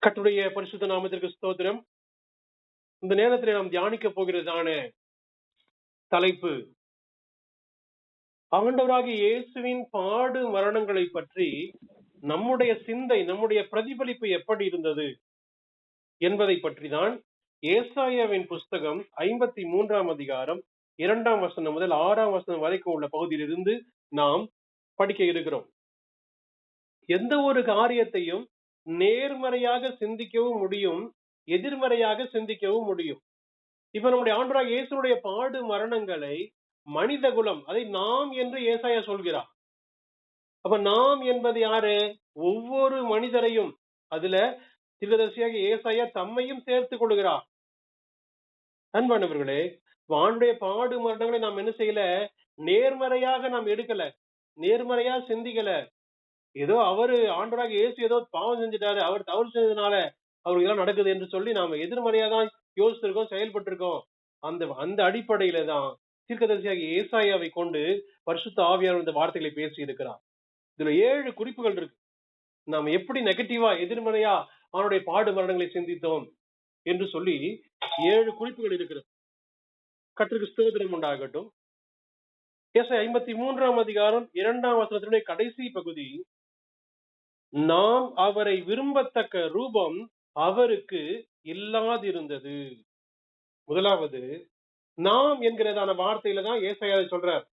கர்த்தருடைய பரிசுத்த நாமத்திற்கு ஸ்தோத்திரம். இந்த நேரத்தில் நாம் தியானிக்க போகிறதான தலைப்பு, ஆண்டவராகிய இயேசுவின் பாடு மரணங்களை பற்றி நம்முடைய சிந்தை, நம்முடைய பிரதிபலிப்பு எப்படி இருந்தது என்பதை பற்றி தான். ஏசாயாவின் புஸ்தகம் 53ஆம் அதிகாரம் 2ஆம் வசனம் முதல் 6ஆம் வசனம் வரைக்கும் உள்ள பகுதியிலிருந்து நாம் படிக்க இருக்கிறோம். எந்த ஒரு காரியத்தையும் நேர்மறையாக சிந்திக்கவும் முடியும், எதிர்மறையாக சிந்திக்கவும் முடியும். இப்ப நம்முடைய ஆண்டவராகிய இயேசுவுடைய பாடு மரணங்களை மனித குலம், அதை நாம் என்று ஏசாயா சொல்கிறார். அப்ப நாம் என்பது யாரு? ஒவ்வொரு மனிதரையும், அதுல தீர்க்கதரிசியாக ஏசாயா தம்மையும் சேர்த்துக் கொள்கிறார். அன்பானவர்களே, ஆண்டுடைய பாடு மரணங்களை நாம் என்ன செய்யல? நேர்மறையாக நாம் எடுக்கல, நேர்மறையா சிந்திக்கல. ஏதோ அவரு ஆண்டவராகிய இயேசு ஏதோ பாவம் செஞ்சுட்டாரு, அவர் தவறு செஞ்சதுனால அவருக்கு இதெல்லாம் நடக்குது என்று சொல்லி நாம எதிர்மறையா தான் யோசிச்சிருக்கோம், செயல்பட்டிருக்கோம். அந்த அடிப்படையில தான் தீர்க்கதரிசியாகிய ஏசாயாவை கொண்டு பரிசுத்த ஆவியானவர் இந்த வார்த்தைகளை பேசி இருக்கிறார். இதுல 7 குறிப்புகள் இருக்கு. நாம் எப்படி நெகட்டிவா, எதிர்மறையா அவனுடைய பாடு மரணங்களை சிந்தித்தோம் என்று சொல்லி 7 குறிப்புகள் இருக்கிறது. கர்த்தருக்கு ஸ்தோத்திரம் உண்டாகட்டும். ஏசாயா 53ஆம் அதிகாரம் 2ஆம் வசனத்தினுடைய கடைசி பகுதி, நாம் அவரை விரும்பத்தக்க ரூபம் அவருக்கு இல்லாதிருந்தது. முதலாவது, நாம் என்கிறதான வார்த்தையில தான் ஏசாயாவை சொல்றார்.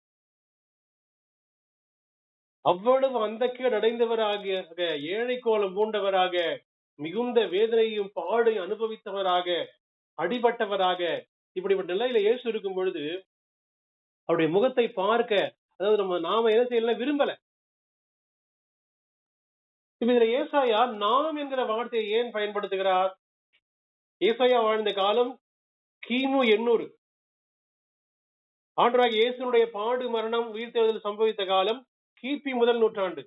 அவ்வளவு அந்தக்கேடு அடைந்தவராக, ஏழை கோலம் பூண்டவராக, மிகுந்த வேதனையும் பாடு அனுபவித்தவராக, அடிபட்டவராக, இப்படிப்பட்ட நிலையில இயேசு இருக்கும் பொழுது அவருடைய முகத்தை பார்க்க, அதாவது நாம என்ன செய்யலாம்? விரும்பல. இப்ப இதுல ஏசாயா நாம் என்கிற வார்த்தையை ஏன் பயன்படுத்துகிறார்? ஏசாயா வாழ்ந்த காலம் கிமு 800. ஆண்டவராகிய இயேசுனுடைய பாடு மரணம் உயிர்த்தெழுதல் சம்பவித்த காலம் கிபி முதல் நூற்றாண்டு.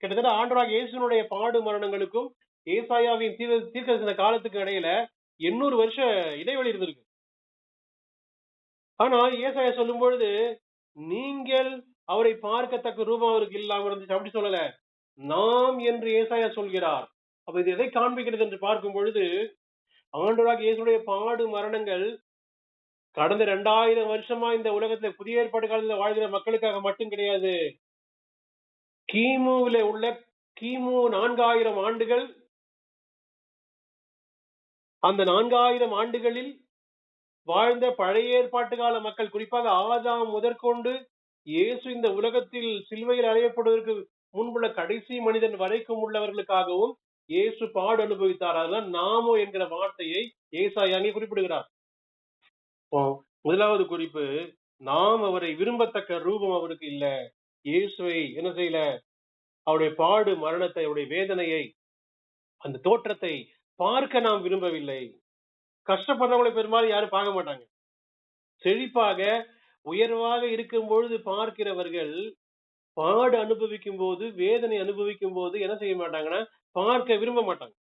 கிட்டத்தட்ட ஆண்டவராகிய இயேசுனுடைய பாடு மரணங்களுக்கும் ஏசாயாவின் தீர்க்கதரிசன காலத்துக்கு இடையில 800 வருஷ இடைவெளி இருந்திருக்கு. ஆனா ஏசாயா சொல்லும் பொழுது, நீங்கள் அவரை பார்க்கத்தக்க ரூபம் அவருக்கு இல்லாம இருந்துச்சு, அப்படி சொல்லல. நாம் என்று ஏசாயா சொல்கிறார். அப்ப இது எதை காண்பிக்கிறது என்று பார்க்கும் பொழுது, ஆண்டவராகிய இயேசுடைய பாடு மரணங்கள் கடந்த 2000 வருஷமா இந்த உலகத்துல புதிய ஏற்பாடு காலத்துல வாழ்கிற மக்களுக்காக மட்டும் கிடையாது. கிமுவில உள்ள கிமு 4000 ஆண்டுகள், அந்த 4000 ஆண்டுகளில் வாழ்ந்த பழைய ஏற்பாட்டு கால மக்கள், குறிப்பாக ஆதாம் முதற்கொண்டு இயேசு இந்த உலகத்தில் சிலுவையில் அறையப்படுவதற்கு முன்புள்ள கடைசி மனிதன் வரைக்கும் உள்ளவர்களுக்காகவும் இயேசு பாடு அனுபவித்தார். அதெல்லாம் நாமோ என்கிற வார்த்தையை ஏசாயா அங்கே குறிப்பிடுகிறார். முதலாவது குறிப்பு, நாம் அவரை விரும்பத்தக்க ரூபம் அவருக்கு இல்ல. இயேசுவை என்ன செய்யல? அவருடைய பாடு மரணத்தை, அவருடைய வேதனையை, அந்த தோற்றத்தை பார்க்க நாம் விரும்பவில்லை. கஷ்டப்படுறவங்களை பெரும்பாலும் யாரும் பார்க்க மாட்டாங்க. செழிப்பாக உயர்வாக இருக்கும் பொழுது பார்க்கிறவர்கள் பாடு அனுபவிக்கும் போது, வேதனை அனுபவிக்கும் போது என்ன செய்ய மாட்டாங்கன்னா, பார்க்க விரும்ப மாட்டாங்க.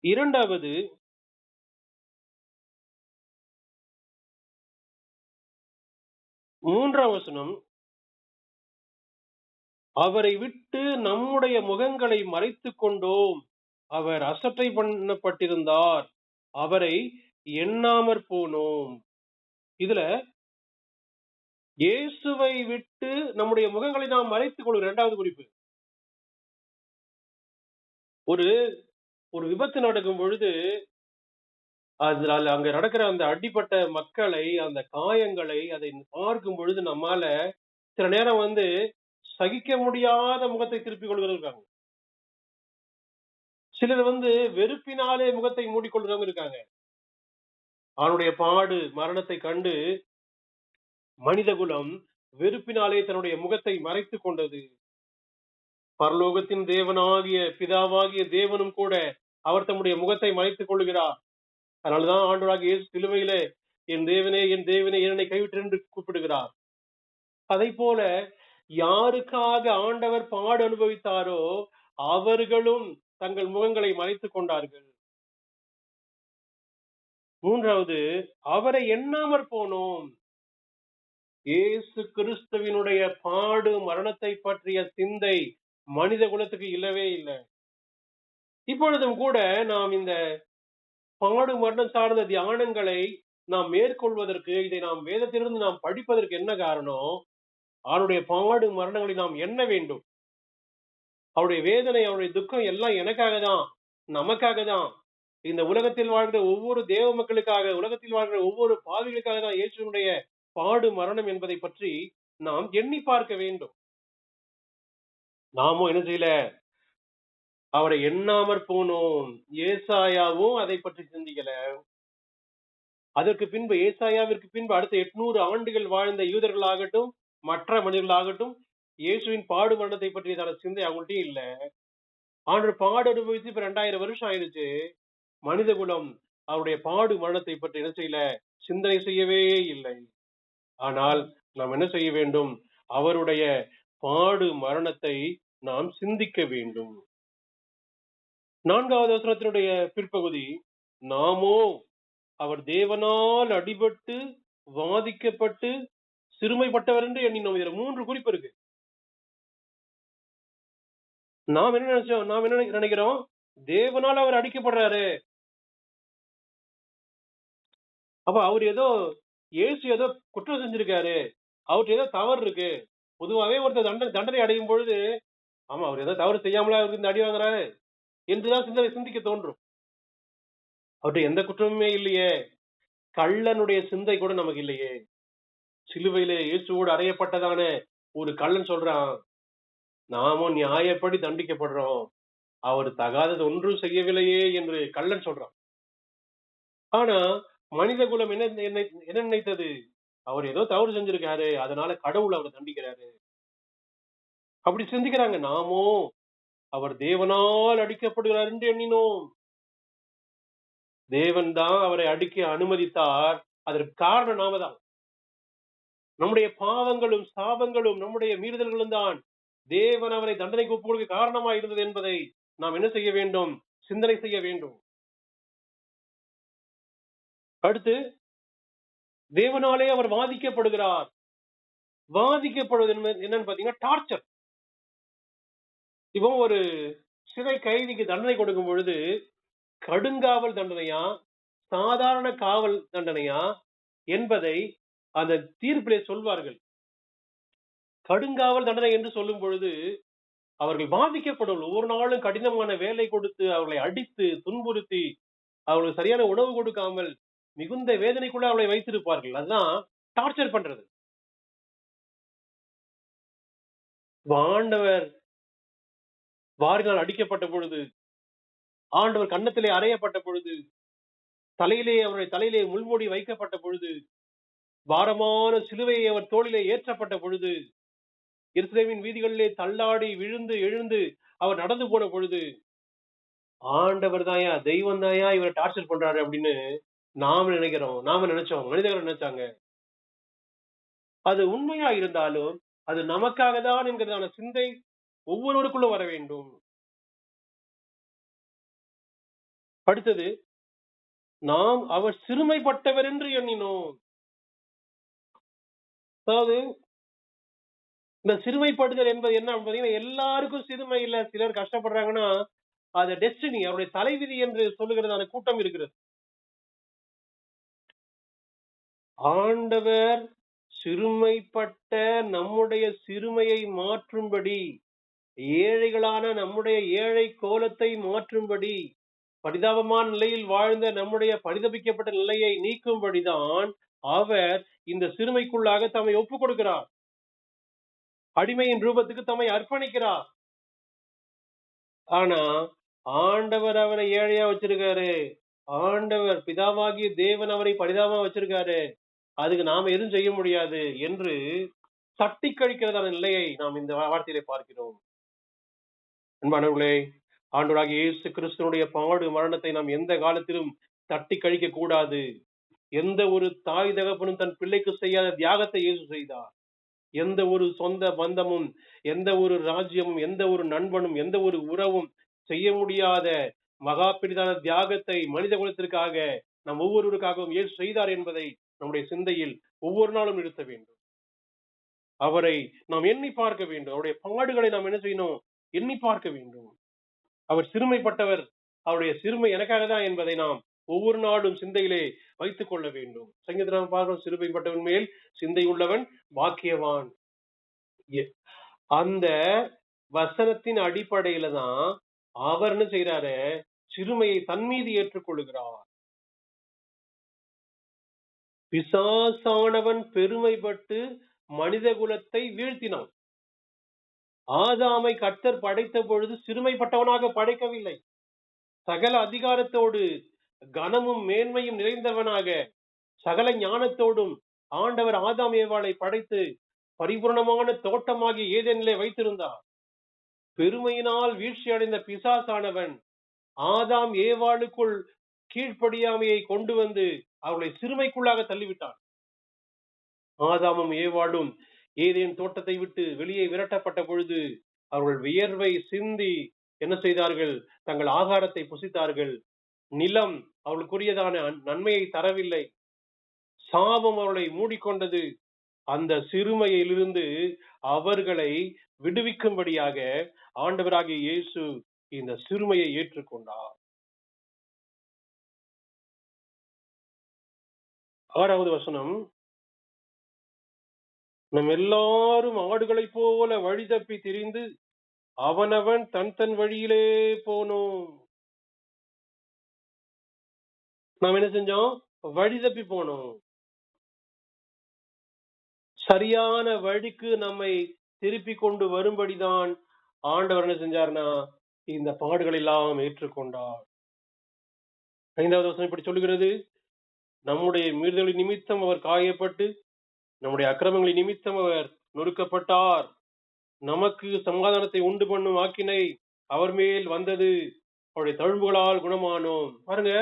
இரண்டாவது, மூன்றாம் வசனம், அவரை விட்டு நம்முடைய முகங்களை மறைத்துக் கொண்டோம், அவர் அசட்டை பண்ணப்பட்டிருந்தார், அவரை எண்ணாமற் போனோம். இதுல இயேசுவை விட்டு நம்முடைய முகங்களை நாம் மறைத்துக் கொள்ளும். இரண்டாவது குறிப்பு, ஒரு விபத்து நடக்கும் பொழுது அங்க நடக்கிற அந்த அடிப்பட்ட மக்களை, அந்த காயங்களை, அதை பார்க்கும் பொழுது நம்மால சில நேரம் சகிக்க முடியாத முகத்தை திருப்பிக் கொள்கிறவங்க இருக்காங்க. சிலர் வெறுப்பினாலே முகத்தை மூடிக்கொள்கிறவங்க இருக்காங்க. அவனுடைய பாடு மரணத்தை கண்டு மனித குலம் வெறுப்பினாலே தன்னுடைய முகத்தை மறைத்துக் கொண்டது. பரலோகத்தின் தேவனாகிய பிதாவாகிய தேவனும் கூட அவர் தம்முடைய முகத்தை மறைத்துக் கொள்கிறார். அதனாலதான் ஆண்டவராகிய இயேசு சிலுவையிலே, என் தேவனே, என் தேவனே, என்னை கைவிட்டு என்று கூப்பிடுகிறார். அதை போல யாருக்காக ஆண்டவர் பாடு அனுபவித்தாரோ அவர்களும் தங்கள் முகங்களை மறைத்துக் கொண்டார்கள். மூன்றாவது, அவரை எண்ணாமற் போனோம். இயேசு கிறிஸ்துவினுடைய பாடு மரணத்தை பற்றிய சிந்தை மனித குலத்துக்கு இல்லவே இல்லை. இப்பொழுதும் கூட நாம் இந்த பாடு மரணம் சார்ந்த தியானங்களை நாம் மேற்கொள்வதற்கு, இதை நாம் வேதத்திலிருந்து நாம் படிப்பதற்கு என்ன காரணம்? அவருடைய பாடு மரணங்களை நாம் எண்ண வேண்டும். அவருடைய வேதனை, அவருடைய துக்கம் எல்லாம் எனக்காக தான், நமக்காக தான். இந்த உலகத்தில் வாழ்கிற ஒவ்வொரு தேவ மக்களுக்காக, உலகத்தில் வாழ்கிற ஒவ்வொரு பாவிகளுக்காக தான் இயேசுவினுடைய பாடு மரணம் என்பதை பற்றி நாம் எண்ணி பார்க்க வேண்டும். நாமும் என்ன செய்யல? அவரை எண்ணாமற் போனோம். ஏசாயாவும் அதை பற்றி சிந்திக்கல. அதற்கு பின்பு ஏசாயாவிற்கு பின்பு அடுத்த 800 ஆண்டுகள் வாழ்ந்த யூதர்களாகட்டும், மற்ற மனிதர்களாகட்டும், இயேசுவின் பாடு மரணத்தை பற்றியதான சிந்தை அவங்கள்ட்டயும் இல்ல. ஆண்டவர் பாடு அனுபவித்து இப்ப 2000 வருஷம் ஆயிடுச்சு. மனித குலம் அவருடைய பாடு மரணத்தை பற்றி என்ன செய்யல? சிந்தனை செய்யவே இல்லை. ஆனால் நாம் என்ன செய்ய வேண்டும்? அவருடைய பாடு மரணத்தை நாம் சிந்திக்க வேண்டும். 4வது வசனத்தினுடைய பிற்பகுதி, நாமோ அவர் தேவனால் அடிபட்டு, வாதிக்கப்பட்டு, சிறுமைப்பட்டவர் என்று எண்ணினோம். இதுல 3 குறிப்பு இருக்கு. நாம் என்ன நினைச்சோம்? நாம் என்ன நினைக்கிறோம்? தேவனால் அவர் அடிக்கப்படுறாரு. அப்ப அவர் ஏதோ இயேசு ஏதோ குற்றம் செஞ்சிருக்காரு, அவருக்கு ஏதோ தவறு இருக்கு. பொதுவாவே ஒருத்தர் தண்டனை அடையும் பொழுது, ஆமா அவர் ஏதோ தவறு செய்யாமலா அவருக்கு இந்த அடி வாங்குறாரு என்றுதான் சிந்திக்க தோன்றும். அவர்கிட்ட எந்த குற்றமுமே இல்லையே. கள்ளனுடைய சிந்தை கூட நமக்கு இல்லையே. சிலுவையிலே இயேசுவோடு அறையப்பட்டதான ஒரு கள்ளன் சொல்றான், நாமும் நியாயப்படி தண்டிக்கப்படுறோம், அவர் தகாதது ஒன்றும் செய்யவில்லையே என்று கள்ளன் சொல்றான். ஆனா மனித குலம் என்ன நினைத்தது? அவர் ஏதோ தவறு செஞ்சிருக்காரு, அதனால கடவுள் அவரை தண்டிக்கிறாரு. அப்படி சிந்திக்கிறாங்க. நாமோ அவர் தேவனால் அடிக்கப்படுகிறார் என்று எண்ணினோம். தேவன் தான் அவரை அடிக்க அனுமதித்தார். அதற்கு காரணம் நாம தான். நம்முடைய பாவங்களும் சாபங்களும் நம்முடைய மீறுதல்களும் தான் தேவன் அவரை தண்டனைக்கு ஒப்புக் கொடுக்க காரணமாக இருந்தது என்பதை நாம் என்ன செய்ய வேண்டும்? சிந்தனை செய்ய வேண்டும். அடுத்து, தேவனாலே அவர் வாதிக்கப்படுகிறார். வாதிக்கப்படுவது என்னன்னு பாத்தீங்கன்னா டார்ச்சர். இப்போ ஒரு சிறை கைதிக்கு தண்டனை கொடுக்கும் பொழுது கடுங்காவல் தண்டனையா, சாதாரண காவல் தண்டனையா என்பதை அந்த தீர்ப்பிலே சொல்வார்கள். கடுங்காவல் தண்டனை என்று சொல்லும் பொழுது அவர்கள் பாதிக்கப்படும். ஒவ்வொரு நாளும் கடினமான வேலை கொடுத்து, அவர்களை அடித்து, துன்புறுத்தி, அவர்களுக்கு சரியான உணவு கொடுக்காமல் மிகுந்த வேதனைக்குள்ள அவளை வைத்திருப்பார்கள். அதுதான் டார்ச்சர் பண்றது. ஆண்டவர் வாரினால் அடிக்கப்பட்ட பொழுது, ஆண்டவர் கன்னத்திலே அறையப்பட்ட பொழுது, அவருடைய தலையிலே முள்முடி வைக்கப்பட்ட பொழுது, பாரமான சிலுவையை அவர் தோளிலே ஏற்றப்பட்ட பொழுது, எருசலேமின் வீதிகளிலே தள்ளாடி விழுந்து எழுந்து அவர் நடந்து போன பொழுது, ஆண்டவர் தாயா, தெய்வம் தாயா இவரை டார்ச்சர் பண்றாரு அப்படின்னு நாம நினைச்சோம், மனிதர்கள் நினைச்சாங்க. அது உண்மையா இருந்தாலும் அது நமக்காக தான் என்கிறதான சிந்தை ஒவ்வொருவருக்குள்ள வர வேண்டும். அடுத்தது, நாம் அவர் சிறுமைப்பட்டவர் என்று எண்ணினோம். அதாவது இந்த சிறுமைப்படுதல் என்பது என்ன பாத்தீங்கன்னா, எல்லாருக்கும் சிறுமை இல்ல. சிலர் கஷ்டப்படுறாங்கன்னா அது டெஸ்டினி, அவருடைய தலைவிதி என்று சொல்லுகிறதான கூட்டம் இருக்கிறது. ஆண்டவர் சிறுமைப்பட்ட நம்முடைய சிறுமையை மாற்றும்படி, ஏழைகளான நம்முடைய ஏழை கோலத்தை மாற்றும்படி, பரிதாபமான நிலையில் வாழ்ந்த நம்முடைய பரிதபிக்கப்பட்ட நிலையை நீக்கும்படிதான் அவர் இந்த சிறுமைக்குள்ளாக தம்மை ஒப்புக் கொடுக்கிறார். அடிமையின் ரூபத்துக்கு தம்மை அர்ப்பணிக்கிறார். ஆனா ஆண்டவர் அவரை ஏழையா வச்சிருக்காரு. ஆண்டவர் பிதாவாகிய தேவன் அவரை பரிதாபமா வச்சிருக்காரு. அதுக்கு நாம எதுவும் செய்ய முடியாது என்று தட்டி கழிக்கிறதான நிலையை நாம் இந்த வார்த்தையிலே பார்க்கிறோம். அன்பானவர்களே, ஆண்டவராகிய இயேசு கிறிஸ்துவினுடைய பாடு மரணத்தை நாம் எந்த காலத்திலும் தட்டி கழிக்க கூடாது. எந்த ஒரு தாய் தகப்பனும் தன் பிள்ளைக்கு செய்யாத தியாகத்தை இயேசு செய்தார். எந்த ஒரு சொந்த பந்தமும், எந்த ஒரு ராஜ்யமும், எந்த ஒரு நண்பனும், எந்த ஒரு உறவும் செய்ய முடியாத மகா பெரிதான தியாகத்தை மனித குலத்திற்காக நம் ஒவ்வொருவருக்காகவும் இயேசு செய்தார் என்பதை நம்முடைய சிந்தையில் ஒவ்வொரு நாளும் நிறுத்த வேண்டும். அவரை நாம் எண்ணி பார்க்க வேண்டும். அவருடைய பாடுகளை நாம் என்ன செய்யணும்? எண்ணி பார்க்க வேண்டும். அவர் சிறுமைப்பட்டவர், அவருடைய சிறுமை எனக்காக தான் என்பதை நாம் ஒவ்வொரு நாளும் சிந்தையிலே வைத்துக் கொள்ள வேண்டும். சங்கீதத்தில் நாம் பார்க்கிறோம், சிறுமைப்பட்டவன் மேல் சிந்தை உள்ளவன் பாக்கியவான். அந்த வசனத்தின் அடிப்படையில தான் அவர் என்ன செய்யறாரு, சிறுமையை தன் மீது ஏற்றுக்கொள்கிறார். பிசாசானவன் பெருமைப்பட்டு மனித குலத்தை வீழ்த்தினான். ஆதாமை கர்த்தர் படைத்த பொழுது சிறுமைப்பட்டவனாக படைக்கவில்லை. சகல அதிகாரத்தோடு கனமும் மேன்மையும் நிறைந்தவனாக சகல ஞானத்தோடும் ஆண்டவர் ஆதாம் ஏவாளை படைத்து பரிபூர்ணமான தோட்டமாகி ஏதேனிலே வைத்திருந்தார். பெருமையினால் வீழ்ச்சி அடைந்த பிசாசானவன் ஆதாம் ஏவாளுக்குள் கீழ்ப்படியாமையை கொண்டு வந்து அவர்களை சிறுமைக்குள்ளாக தள்ளிவிட்டான். ஆதாமும் ஏவாளும் ஏதேன் தோட்டத்தை விட்டு வெளியே விரட்டப்பட்ட பொழுது அவர்கள் வியர்வை சிந்தி என்ன செய்தார்கள், தங்கள் ஆகாரத்தை புசித்தார்கள். நிலம் அவர்களுக்குரியதான நன்மையை தரவில்லை. சாபம் அவர்களை மூடிக்கொண்டது. அந்த சிறுமையிலிருந்து அவர்களை விடுவிக்கும்படியாக ஆண்டவராகிய இயேசு இந்த சிறுமையை ஏற்றுக்கொண்டார். 6வது வசனம், நம் எல்லாரும் ஆடுகளைப் போல வழி தப்பி திரிந்து அவனவன் தன் தன் வழியிலே போனோம். நாம் என்ன செஞ்சோம்? வழி தப்பி போனோம். சரியான வழிக்கு நம்மை திருப்பி கொண்டு வரும்படிதான் ஆண்டவர் என்ன செஞ்சார்னா இந்த பாடுகள் எல்லாம் ஏற்றுக்கொண்டார். 5வது வசனம் இப்படி சொல்லுகிறது, நம்முடைய மீறுதலின் நிமித்தம் அவர் காயப்பட்டு நம்முடைய அக்கிரமங்களின் நிமித்தம் அவர் நொறுக்கப்பட்டார். நமக்கு சமாதானத்தை உண்டு பண்ணும் ஆக்கினை அவர் மேல் வந்தது, அவருடைய தழும்புகளால் குணமானோம். பாருங்க,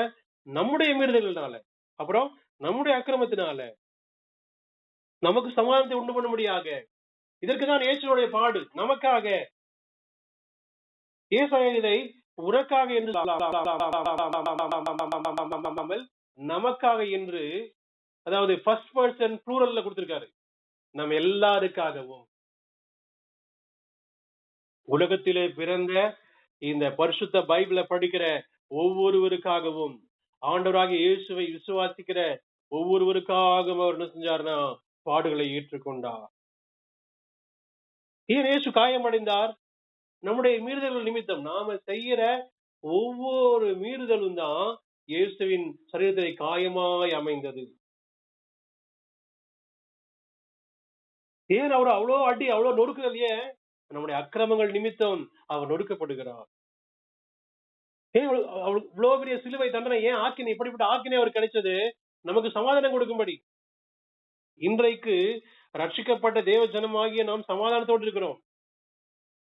நம்முடைய மீறுதல்னால, அப்புறம் நம்முடைய அக்கிரமத்தினால நமக்கு சமாதானத்தை உண்டு பண்ண முடியாக. இதற்குதான் இயேசுடைய பாடு நமக்காக. ஏசாயா இதை உனக்காக என்று நமக்காக என்று, அதாவது ஃபர்ஸ்ட் பர்சன் ப்ளூரல்ல கொடுத்திருக்காரு. நம்ம எல்லாருக்காகவும், உலகத்திலே பிறந்த இந்த பரிசுத்த பைபிளை படிக்கிற ஒவ்வொருவருக்காகவும், ஆண்டவராகிய இயேசுவை விசுவாசிக்கிற ஒவ்வொருவருக்காகவும் அவர் என்ன செஞ்சார்னா பாடுகளை ஏற்றுக்கொண்டார். ஏன் இயேசு காயமடைந்தார்? நம்முடைய மீறுதல்கள் நிமித்தம். நாம செய்யற ஒவ்வொரு மீறுதலும் தான் இயேசுவின் சரீரத்தை காயமாய் அமைந்தது. ஏன் அவர் அவ்வளோ அடி, அவ்வளோ நொறுக்குதல்? ஏன்? நம்முடைய அக்கிரமங்கள் நிமித்தம் அவர் நொறுக்கப்படுகிறார். ஏன் அவளுக்கு இவ்வளவு பெரிய சிலுவை தண்டனை? ஏன் ஆக்கினை, இப்படிப்பட்ட ஆக்கினை அவர் கிடைச்சது நமக்கு சமாதானம் கொடுக்கும்படி. இன்றைக்கு ரட்சிக்கப்பட்ட தேவ ஜனமாகிய நாம் சமாதானத்தோடு இருக்கிறோம்.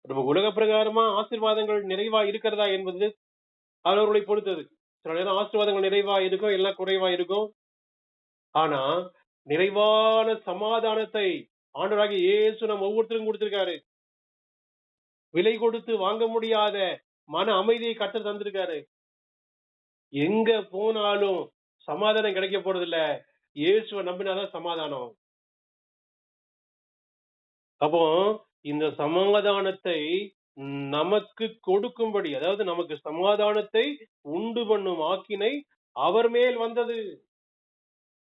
நம்ம உலக பிரகாரமா ஆசீர்வாதங்கள் நிறைவா இருக்கிறதா என்பது அவர்களை பொறுத்தது. சில நேரம் ஆசீர்வாதங்கள் நிறைவா இருக்கும், எல்லாம் குறைவா இருக்கும். ஆனா நிறைவான சமாதானத்தை ஆண்டவராகிய இயேசு நம்ம ஒவ்வொருத்தருக்கும் கொடுத்திருக்காரு. விலை கொடுத்து வாங்க முடியாத மன அமைதியை கர்த்தர் தந்திருக்காரு. எங்க போனாலும் சமாதானம் கிடைக்க போறது இல்ல, இயேசுவை நம்பினாதான் சமாதானம். அப்போ இந்த சமாதானத்தை நமக்கு கொடுக்கும்படி, அதாவது நமக்கு சமாதானத்தை உண்டு பண்ணும் ஆக்கினை அவர் மேல் வந்தது.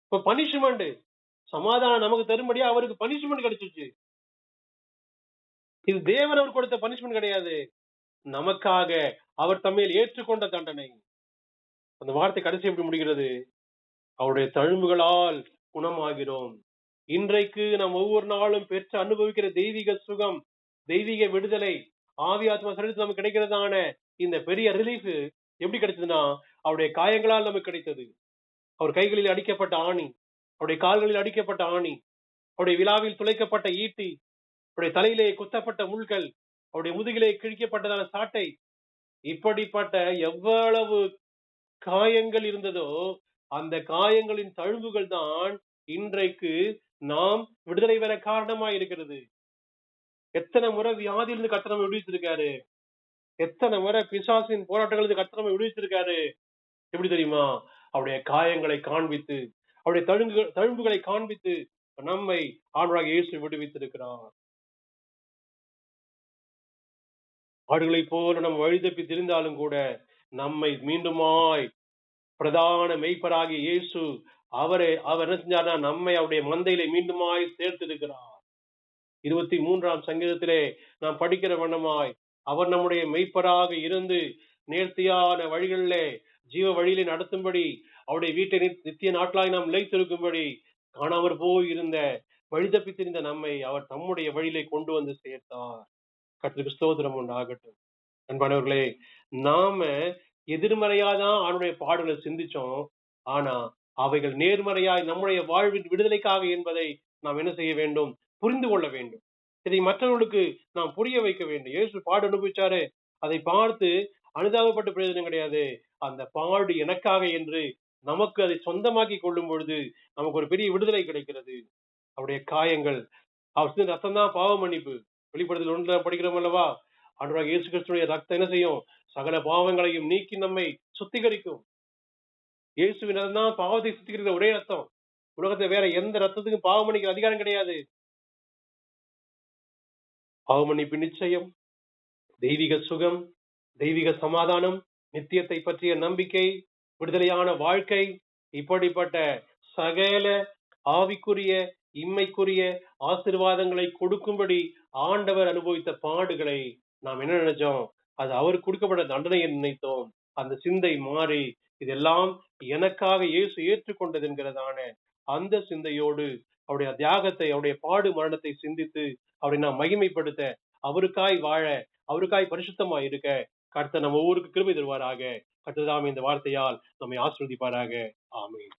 இப்ப பனிஷ்மெண்ட், சமாதானம் நமக்கு தரும்படியா அவருக்கு பனிஷ்மெண்ட் கிடைச்சிருச்சு. இது தேவன் அவர் கொடுத்த பனிஷ்மெண்ட் கிடையாது, நமக்காக அவர் தம்மையில் ஏற்றுக்கொண்ட தண்டனை. அந்த வார்த்தை கடைசி எப்படி முடிகிறது? அவருடைய தழும்புகளால் குணமாகிறோம். இன்றைக்கு நாம் ஒவ்வொரு நாளும் பெற்று அனுபவிக்கிற தெய்வீக சுகம், தெய்வீக விடுதலை, ஆவி ஆத்மா சரீரத்தில் நமக்கு கிடைக்கிறதான இந்த பெரிய ரிலீஃப் எப்படி கிடைச்சதுன்னா அவருடைய காயங்களால் நமக்கு கிடைத்தது. அவர் கைகளில் அடிக்கப்பட்ட ஆணி, அவருடைய கால்களில் அடிக்கப்பட்ட ஆணி, அவருடைய விழாவில் துளைக்கப்பட்ட ஈட்டி, அவருடைய தலையிலே குத்தப்பட்ட முள்கள், அவருடைய முதுகிலே கிழிக்கப்பட்டதான சாட்டை, இப்படிப்பட்ட எவ்வளவு காயங்கள் இருந்ததோ அந்த காயங்களின் தழும்புகள் தான் இன்றைக்கு நாம் விடுதலை பெற காரணமா இருக்கிறது. எத்தனை முறை வியாதியிலிருந்து கர்த்தர் நம்மை விடுவிச்சிருக்காரு, எத்தனை முறை பிசாசின் போராட்டங்களுக்கு கர்த்தர் நம்மை விடுவிச்சிருக்காரு. எப்படி தெரியுமா? அவருடைய காயங்களை காண்பித்து, அவருடைய தழும்புகளை காண்பித்து நம்மை ஆண்டவராகிய இயேசு விடுவித்திருக்கிறார். ஆடுகளை போல நம்ம வழி தப்பி திரிந்தாலும் கூட நம்மை மீண்டுமாய் பிரதான மெய்ப்பராகிய இயேசு அவர் என்ன செஞ்சார்னா நம்மை அவருடைய மந்தையிலே மீண்டுமாய் சேர்த்திருக்கிறார். 23ஆம் சங்கீதத்திலே நாம் படிக்கிற வண்ணமாய் அவர் நம்முடைய மெய்ப்பராக இருந்து நேர்த்தியான வழிகளிலே ஜீவ வழியிலே நடத்தும்படி அவருடைய வீட்டை நித்திய நாட்களாய் நாம் நிலைத்திருக்கும்படி காணாமற் போய் இருந்த வழி தப்பித்திருந்த நம்மை அவர் தம்முடைய வழியிலே கொண்டு வந்து சேர்த்தார். கர்த்தருக்கு ஸ்தோத்திரம் உண்டாகட்டும். அன்பானவர்களே, நாம எதிர்மறையாதான் அவனுடைய பாடலை சிந்திச்சோம். ஆனா அவைகள் நேர்மறையாய் நம்முடைய வாழ்வின் விடுதலைக்காக என்பதை நாம் என்ன செய்ய வேண்டும்? புரிந்து கொள்ள வேண்டும். இதை மற்றவர்களுக்கு நாம் புரிய வைக்க வேண்டும். இயேசு பாடு அனுபவிச்சாரு, அதை பார்த்து அனுதாபப்பட்ட பிரயோஜனம் கிடையாது. அந்த பாடு எனக்காக என்று நமக்கு அதை சொந்தமாக்கி கொள்ளும் பொழுது நமக்கு ஒரு பெரிய விடுதலை கிடைக்கிறது. அவருடைய காயங்கள், அவர் ரத்தம் தான் பாவ மன்னிப்பு. வெளிப்படுத்தல் 1 படிக்கிறோம் அல்லவா? ஆண்டவராகிய இயேசு கிறிஸ்துவின் ரத்தம் என்ன செய்யும்? சகல பாவங்களையும் நீக்கி நம்மை சுத்திகரிக்கும். இயேசுவின் ரத்தம் தான் பாவத்தை சுத்திகரிக்கிற ஒரே ரத்தம். உலகத்துல வேற எந்த ரத்தத்துக்கும் பாவ மன்னிக்கிற அதிகாரம் கிடையாது. பாவ மன்னிப்பு நிச்சயம், தெய்வீக சுகம், தெய்வீக சமாதானம், நித்தியத்தை பற்றிய நம்பிக்கை, விடுதலையான வாழ்க்கை, இப்படிப்பட்ட சகல ஆவிக்குரிய இம்மைக்குரிய ஆசீர்வாதங்களை கொடுக்கும்படி ஆண்டவர் அனுபவித்த பாடுகளை நாம் என்ன நினைச்சோம்? அது அவர் கொடுக்கப்பட்ட தண்டனையை நினைத்தோம். அந்த சிந்தை மாறி இதெல்லாம் எனக்காக இயேசு ஏற்றுக்கொண்டது என்கிறதான அந்த சிந்தையோடு அவருடைய தியாகத்தை, அவருடைய பாடு மரணத்தை சிந்தித்து அவரை நாம் மகிமைப்படுத்த, அவருக்காய் வாழ, அவருக்காய் பரிசுத்தமாய் இருக்க கர்த்தர் நம்ம ஒவ்வொருக்கு கிருபை தருவாராக. கர்த்தர் தாமே இந்த வார்த்தையால் நம்மை ஆசீர்வதிப்பாராக. ஆமென்.